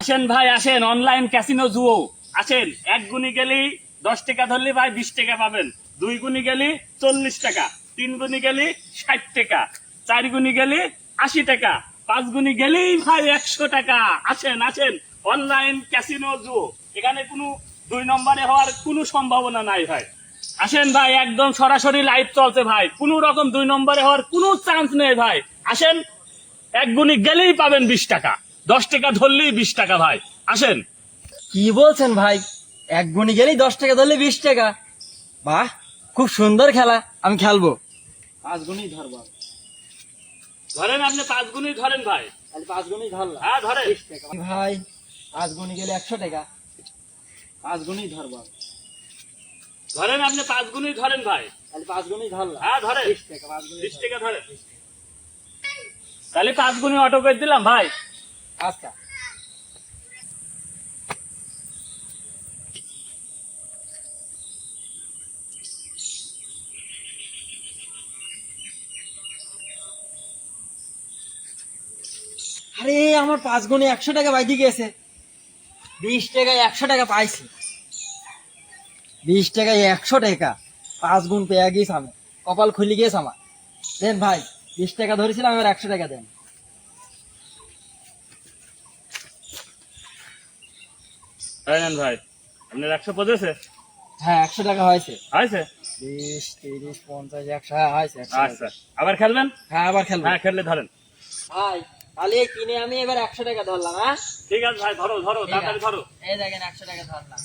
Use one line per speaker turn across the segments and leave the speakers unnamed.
আসেন ভাই আসেন, অনলাইন ক্যাসিনো জুয়ো আসেন। 1 গুণি গেলি 10 টাকা ধরলে ভাই 20 টাকা পাবেন, 2 গুণি গেলি 40 টাকা, 3 গুণি গেলি 60 টাকা, 4 গুণি গেলি 80 টাকা, 5 গুণি গেলেই ভাই 100 টাকা। আসেন আসেন, অনলাইন ক্যাসিনো জুয়ো, এখানে কোনো 2 নম্বরে হওয়ার কোনো সম্ভাবনা নাই ভাই। আসেন ভাই, একদম সরাসরি লাইভ চলছে ভাই, কোনো রকম 2 নম্বরে হওয়ার কোনো চান্স নেই ভাই। আসেন, 1 গুণি গেলেই পাবেন 20 টাকা, 10 টাকা ধরলেই 20 টাকা ভাই। আসেন।
কি বলছেন ভাই? 1 গুণি গেলেই 10 টাকা ধরলে 20 টাকা? বাহ, খুব সুন্দর খেলা, আমি খেলবো। 5 গুণই ধরবো।
ধরেন, আপনি 5 গুণি ধরেন ভাই।
তাহলে 5 গুণই ধরলাম।
হ্যাঁ ধরেন
20 টাকা ভাই। 5 গুণি গেলে 100 টাকা। 5 গুণই ধরবো।
ধরেন, আপনি 5 গুণি ধরেন ভাই।
তাহলে 5 গুণই ধরলাম।
হ্যাঁ ধরেন
20 টাকা। 5 গুণই
20 টাকা ধরেন। তাহলে 5 গুণি অটো করে দিলাম ভাই।
আচ্ছা। আরে আমার 5 গুণে 100 টাকা বাইতে গেছে। 20 টাকায় 100 টাকা পাইছি। 20 টাকায় 100 টাকা। 5 গুণ পেয়ে গেছি আমি। কপাল খুলে গেছে আমার। দেন ভাই, 20 টাকা ধরেছিলাম, এবার 100 টাকা দেন।
নেন ভাই, আপনার 100 পড়েছে?
হ্যাঁ, 100 টাকা হয়েছে।
হয়েছে?
20, 30, 50, 100। হ্যাঁ হয়েছে 100
আচ্ছা,
টাকা।
আবার খেলবেন?
হ্যাঁ, আবার খেলবো।
হ্যাঁ খেললে ধরেন।
ভাই, তাহলে কিনে আমি এবার 100 টাকা ধরলাম। হ্যাঁ,
ঠিক আছে ভাই, ধরো ধরো,
ঠিক
তাড়াতাড়ি
আছে।
ধরো।
এই দেখেন 100 টাকা ধরলাম।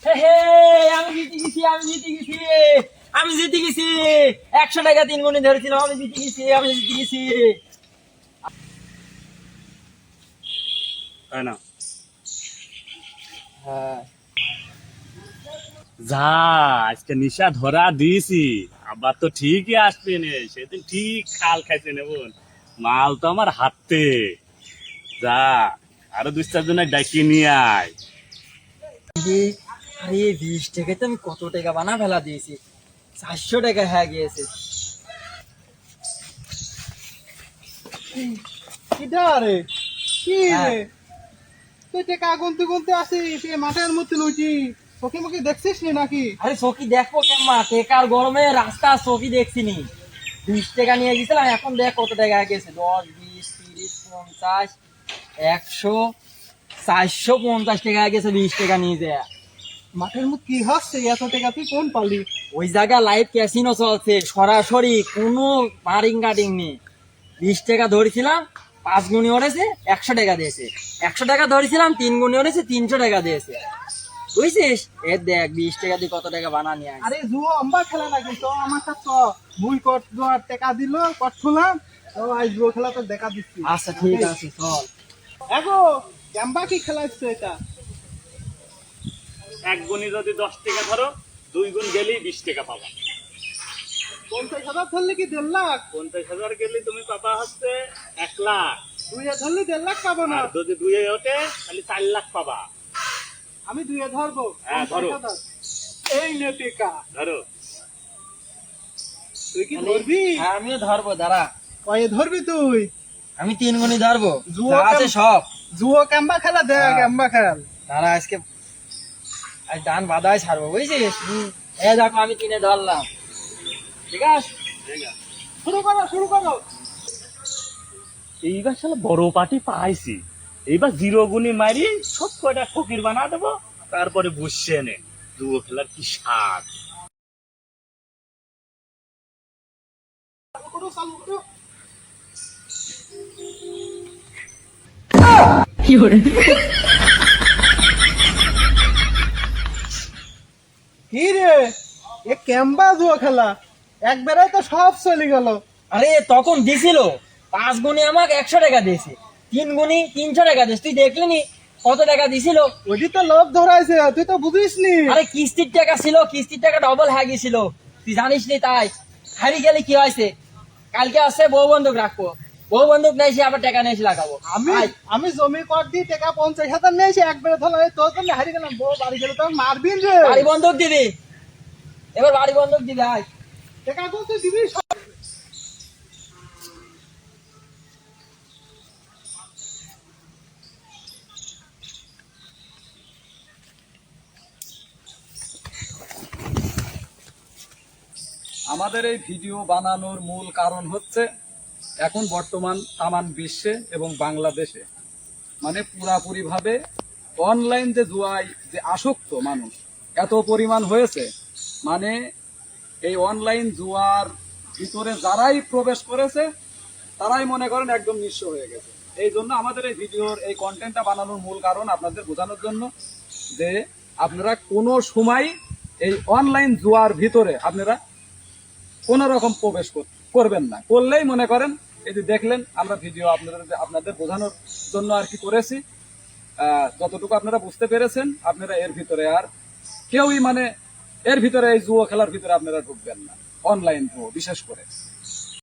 হে হে, আমি জিতে গেছি, আমি জিতে গেছি, আমি জিতে গেছি। 100 টাকা 3 গুণে ধরেছিলাম, আমি জিতে গেছি, আমি জিতে গেছি।
তাই না?
হ্যাঁ,
যা, আজকে নিশা ধরা দিয়েছি, আবার তো ঠিকই আসবে নে, সেদিন ঠিক খাল খাইছে নেবুন, মাল তো আমার হাতে। যা, আরো 2-4 জনের ডাকি নিয়ে আয়।
আরে 20 টাকায় তো আমি কত টাকা বানা ফেলা দিয়েছি। 400 টাকা হয়ে গিয়েছে।
কিটা রে? কি
হ্যাঁ।
রে? তুই টেকা গুনতে গুনতে আসিস এই মাঠের মধ্যে লুচি, চোখে মুখে দেখছিস নি নাকি?
আরে চকি দেখবো কেমন, টেকার গরমে রাস্তা চকি দেখছিনি। 20 টাকা নিয়ে গেছিলাম, এখন দেখ কত টাকা গেছে। 10, 20, 30, 50, 100, 450 টাকা গেছে 20 টাকা নিয়ে যায়।
মাঠের মধ্যে কি হচ্ছে? এত টাকা তুই কোন পালি?
ওই জায়গায় লাইভ ক্যাসিনো চলছে, সরাসরি কোনো মারিং গার্ডিং নেই। 20 টাকা ধরেছিলাম, 5 গুণে ওড়েছে, 100 টাকা দিয়েছে। 100 টাকা ধরেছিলাম, 3 গুণে ওড়েছে, 300 টাকা দিয়েছে। বুঝছিস? এ দেখ 20 টাকা দিয়ে কত টাকা বানা নিয়ে আসছে।
আরে জুয়ো আম্বা খেলা নাকি? তো আমার কাছে ভুল কর দেওয়ার টাকা দিল, কট খুলাম, তো আজ জুয়ো খেলা তো দেখা দিচ্ছি।
আচ্ছা ঠিক আছে, চল।
এগো ক্যাম্বা কি খেলা হচ্ছে এটা?
1 গুণি যদি 10 টাকা ধরো, 2 গুণ গেলেই 20 টাকা পাবা।
50,000 ধরলে কি 1.5 লাখ?
50,000 গেলে তুমি পাবা হচ্ছে 1 লাখ।
2 ধরলে 1.5 লাখ পাবো না?
আর যদি 2 ওঠে তাহলে 4 লাখ পাবা।
আমি 2 ধরবো।
হ্যাঁ, ধরো।
50,000 এই নে টেকা।
ধরো।
তুই কি ধরবি?
হ্যাঁ, আমিও ধরবো, দাঁড়া।
কয়ে ধরবি তুই?
আমি 3 গুণই ধরবো,
জুয়ো
যা আছে সব।
জুয়ো ক্যাম্বা খেলা দেখ,
হ্যাঁ।
ক্যাম্বা খেল।
দাঁড়া, আজকে আজ ডান বাদায় ছাড়বো, বুঝছিস? এ দেখো আমি 3 ধরলাম। ঠিক আছে,
শুরু করো শুরু করো।
এইবার শালা বড় পার্টি পাইছি, এইবার 0 গুণি মারি সব কয়টা ফকির বানা দেবো, তারপরে বসছে নে জুয়ো খেলার কি স্বাদ।
চালু করো চালু করো। কি রে, এ ক্যাম্বা জুয়ো খেলা একবারে তো সব চলে গেল।
আরে তখন দিছিল 5 গুণে আমাকে 100 টাকা দিয়েছে, 3 গুণে 300 টাকা দিয়েছে। তুই দেখলি নি কত টাকা দিছিল?
ওইটি তো লোভ ধরাইছে, তুই তো বুঝিস নি।
আরে কিস্তির টাকা ছিল, কিস্তির টাকা ডবল হয়ে গেছিল, তুই জানিস নি। তাই হারি গেলে কি হয়েছে, কালকে আসছে বউ বন্ধক রাখবো, বউ বন্ধক নেই সে আবার টাকা নিয়ে এসে লাগাবো।
আমি আমি জমি কর দিয়ে টাকা 50,000 নিয়েছি একবারে ধরলাম, তোর জন্য হারিয়ে গেলাম। বউ বাড়ি গেলে তো মারবিন রে।
বাড়ি বন্ধক দিদি। এবার বাড়ি বন্ধক দিবি আয়।
টাকা কত দিবি সব?
আমাদের এই ভিডিও বানানোর মূল কারণ হচ্ছে এখন বর্তমান তামান বিশ্বে এবং বাংলাদেশে মানে পুরাপুরি ভাবে অনলাইন যে জুয়ায় যে আসক্ত মানুষ এত পরিমাণ হয়েছে, মানে এই অনলাইন জুয়ার ভিতরে যারাই প্রবেশ করেছে তারাই মনে করেন একদম নিঃস্ব হয়ে গেছে। এই জন্য আমাদের এই ভিডিওর এই কন্টেন্টটা বানানোর মূল কারণ আপনাদের বোঝানোর জন্য যে আপনারা কোনো সময় এই অনলাইন জুয়ার ভিতরে আপনারা কোনো রকম প্রবেশ করবেন না। করলেই মনে করেন এই যে দেখলেন আমরা ভিডিও আপনাদের বোঝানোর জন্য আর কি করেছি, যতটুকু আপনারা বুঝতে পেরেছেন আপনারা এর ভিতরে আর কেউই মানে এর ভিতরে এই জুয়ো খেলার ভিতরে আপনারা ঢুকবেন না, অনলাইন জুয়ো বিশেষ করে।